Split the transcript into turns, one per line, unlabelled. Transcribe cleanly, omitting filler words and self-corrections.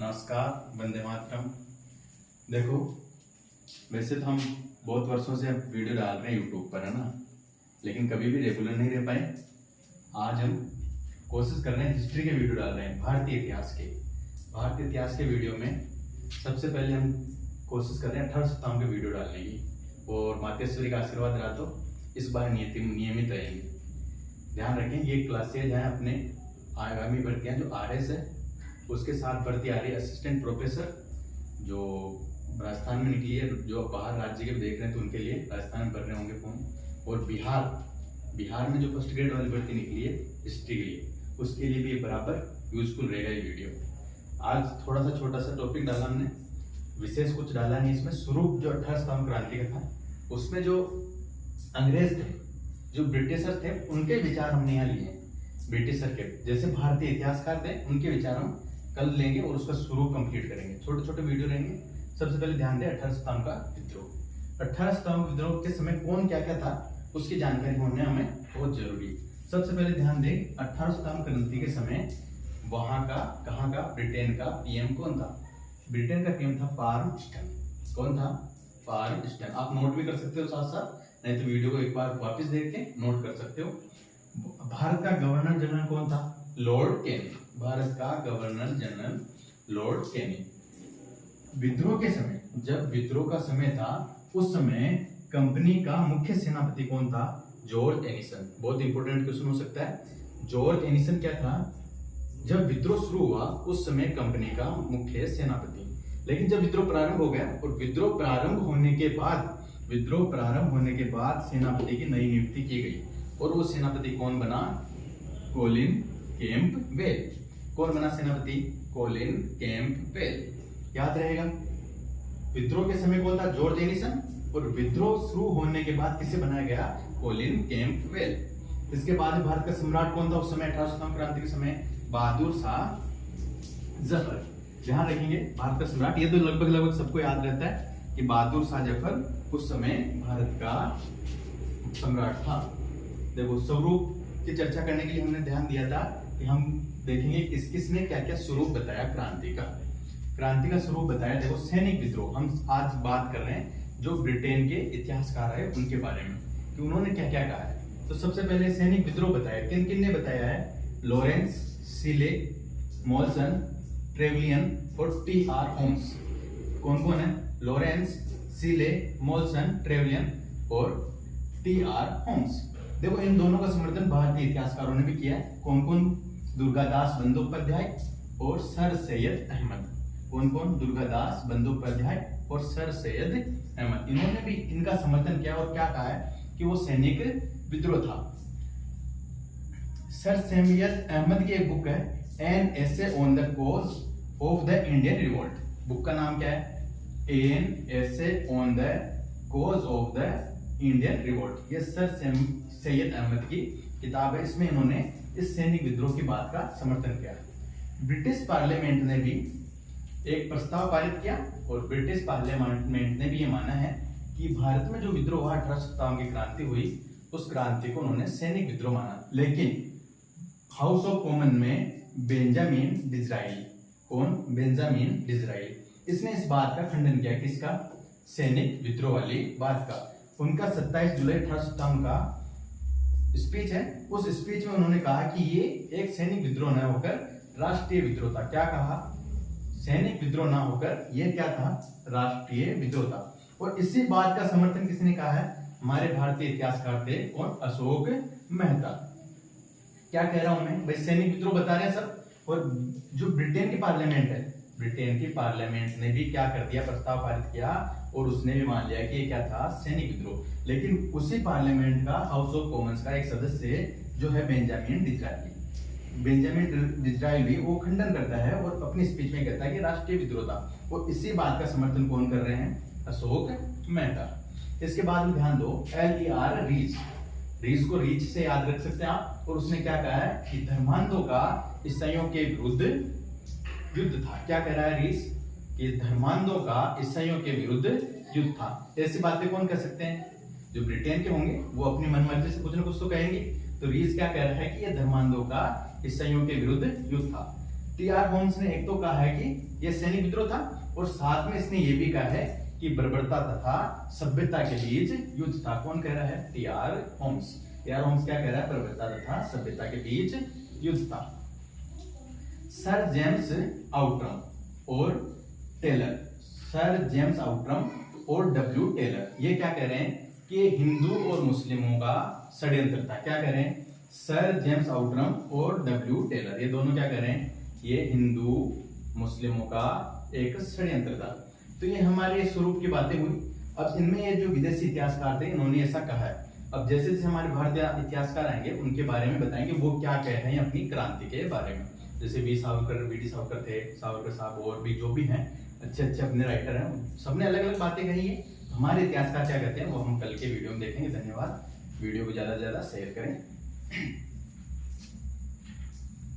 नमस्कार, वंदे मातरम। देखो, वैसे तो हम बहुत वर्षों से अब वीडियो डाल रहे हैं यूट्यूब पर, है ना, लेकिन कभी भी रेगुलर नहीं रह पाए। आज हम कोशिश कर रहे हैं, हिस्ट्री के वीडियो डाल रहे हैं, भारतीय इतिहास के वीडियो में सबसे पहले हम कोशिश कर रहे हैं 18 सप्ताह के वीडियो डालने की, और मातेश्वरी का आशीर्वाद रहा तो इस बार नियमित रहेंगे। ध्यान रखें, ये क्लासेज हैं अपने आगामी भर्तियां जो RS है, उसके साथ भर्ती आ रही है असिस्टेंट प्रोफेसर जो राजस्थान में निकली है। जो बाहर राज्य के देख रहे हैं तो उनके लिए राजस्थान में भर रहे होंगे फॉर्म, और बिहार में जो फर्स्ट ग्रेड वाली भर्ती निकली है हिस्ट्री के लिए, उसके लिए भी बराबर यूजफुल रहेगा ये वीडियो। आज थोड़ा सा छोटा सा टॉपिक डाला हमने, विशेष कुछ डाला नहीं इसमें। स्वरूप जो 18 स्तंभ क्रांति का था, उसमें जो अंग्रेज थे, जो ब्रिटिशर थे, उनके विचार हमने यहाँ लिए। ब्रिटिशर के जैसे भारतीय इतिहासकार थे, उनके विचार हम कल लेंगे और उसका स्वरूप कंप्लीट करेंगे। छोटे छोटे वीडियो रहेंगे। सबसे पहले ध्यान दें 18 स्तंभ का विद्रोह। 18 स्तंभ विद्रोह के समय कौन क्या क्या था उसकी जानकारी होने हमें बहुत जरूरी। सबसे पहले ध्यान दें 18 स्तंभ क्रांति के समय वहां का, कहां का, ब्रिटेन का PM कौन था? ब्रिटेन का PM था पार्मस्टन। कौन था? पार्मस्टन। आप नोट भी कर सकते हो साथ साथ, नहीं तो वीडियो को एक बार वापस देख के नोट कर सकते हो। भारत का गवर्नर जनरल कौन था? Lord Canning. भारत का गवर्नर जनरल लॉर्ड कैनिंग। विद्रोह के समय, जब विद्रोह का समय था, उस समय कंपनी का मुख्य सेनापति कौन था? George Ennison. बहुत इंपॉर्टेंट क्वेश्चन हो सकता है। जॉर्ज एनिसन क्या था? जब विद्रोह शुरू हुआ उस समय कंपनी का मुख्य सेनापति। लेकिन जब विद्रोह प्रारंभ हो गया, और विद्रोह प्रारंभ होने के बाद सेनापति की नई नियुक्ति की गई, और वो सेनापति कौन बना? Colin Campbell. कौन बना सेनापति? Colin Campbell. याद रहेगा, विद्रोह के समय कौन था? जॉर्ज एनिसन, और विद्रोह शुरू होने के बाद किसे बनाया गया? Colin Campbell. इसके बाद भारत का सम्राट कौन था उस समय 18 स्तंभ क्रांति के समय? बहादुर शाह जफर। ध्यान रखेंगे, भारत का सम्राट, ये तो लगभग सबको याद रहता है कि बहादुर शाह जफर उस समय भारत का सम्राट था। देखो, स्वरूप की चर्चा करने के लिए हमने ध्यान दिया था कि हम देखेंगे किस किस ने क्या क्या स्वरूप बताया क्रांति का स्वरूप बताया। देखो, सैनिक विद्रोह, हम आज बात कर रहे हैं जो ब्रिटेन के इतिहासकार है उनके बारे में कि उन्होंने क्या क्या कहा है। तो सबसे पहले सैनिक विद्रोह बताया, किन किन ने बताया है? लॉरेंस, सीले, मॉल्सन, ट्रेवलियन और TR होम्स। कौन कौन है? लॉरेंस, सीले, मॉल्सन, ट्रेवलियन और TR होम्स। देखो, इन दोनों का समर्थन भारतीय इतिहासकारों ने भी किया है। कौन कौन? दुर्गादास बंदोपाध्याय और सर सैयद अहमद। कौन कौन? दुर्गादास बंदोपाध्याय और सर सैयद अहमद। इन्होंने भी इनका समर्थन किया और क्या कहा है कि वो सैनिक विद्रोह था। सर सैयद अहमद की एक बुक है, an essay on the cause of the Indian revolt. Book का नाम क्या है? An essay on the cause of the Indian revolt. ये सर सैयद अहमद की किताब है। इसमें इन्होंने इस सैनिक विद्रोह की बात का समर्थन किया। ब्रिटिश पार्लियामेंट ने भी एक प्रस्ताव पारित किया, और ब्रिटिश पार्लियामेंट ने भी ये माना है कि भारत में जो विद्रोह हुआ 18 सप्ताह की क्रांति हुई, उस क्रांति को उन्होंने सैनिक विद्रोह माना। लेकिन हाउस ऑफ कॉमन में बेंजामिन डिज़राइली, कौन? बेंजामिन डिज़राइली, इसने इस बात का खंडन किया। किसका? सैनिक विद्रोह वाली बात का। उनका 27 जुलाई 18 सप्ताह का स्पीच है। उस स्पीच में उन्होंने कहा कि ये एक सैनिक विद्रोह न होकर राष्ट्रीय विद्रोह था। क्या कहा? सैनिक विद्रोह ना होकर ये क्या था? राष्ट्रीय विद्रोह था। और इसी बात का समर्थन किसने कहा है? हमारे भारतीय इतिहासकार थे, कौन? अशोक मेहता। क्या कह रहा हूं मैं भाई? सैनिक विद्रोह बता रहे हैं सब। और जो ब्रिटेन की पार्लियामेंट है, ब्रिटेन की पार्लियामेंट ने भी क्या कर दिया? प्रस्ताव पारित किया, और उसने भी मान लिया कि ये क्या था? सैनिक विद्रोह। लेकिन उसी पार्लियामेंट का, हाउस ऑफ कॉमन्स का एक सदस्य जो है बेंजामिन डिज़राइली, वो खंडन करता है और अपनी स्पीच में कहता है कि राष्ट्रीय विद्रोह था। और इसी बात का समर्थन कौन कर रहे हैं? अशोक मेहता। इसके बाद में ध्यान दो, LER रीज को रीच से याद रख सकते हैं आप। और उसने क्या कहा है कि धर्मांधों का ईसाइयों के विरुद्ध युद्ध था। क्या कह रहा है रीज? कि धर्मांधों का ईसाइयों के विरुद्ध युद्ध था। ऐसी बातें कौन कर सकते हैं? जो ब्रिटेन के होंगे वो अपनी मनमर्जी से कुछ ना कुछ तो कहेंगे। तो रीज क्या कह रहा है कि यह धर्मांधों का ईसाइयों के विरुद्ध युद्ध था। टी.आर. होम्स ने एक तो कहा है कि यह सैनिक विद्रोह था, और साथ में इसने ये भी कहा है कि बर्बरता तथा सभ्यता के बीच युद्ध था। कौन कह रहा है? टी.आर. होम्स। टी.आर. होम्स क्या कह रहा है? बर्बरता तथा सभ्यता के बीच युद्ध था। सर जेम्स आउट्रम और टेलर, सर जेम्स आउट्रम और डब्ल्यू टेलर, ये क्या कह रहे हैं कि हिंदू और मुस्लिमों का षड्यंत्र था। क्या कह रहे हैं? सर जेम्स आउट्रम और डब्ल्यू टेलर, ये दोनों क्या कह रहे हैं? ये हिंदू मुस्लिमों का एक षड्यंत्र था। तो ये हमारे स्वरूप की बातें हुई। अब इनमें ये जो विदेशी इतिहासकार थे, इन्होंने ऐसा कहा है। अब जैसे जैसे हमारे भारतीय इतिहासकार आएंगे, उनके बारे में बताएंगे वो क्या कह रहे हैं अपनी क्रांति के बारे में। जैसे वी डी सावरकर थे, सावरकर साहब, और भी जो भी हैं अच्छे अच्छे अपने राइटर हैं, सबने अलग अलग बातें कही है। हमारे इतिहासकार क्या कहते हैं वो हम कल के वीडियो में देखेंगे। धन्यवाद। वीडियो को ज्यादा से ज्यादा शेयर करें।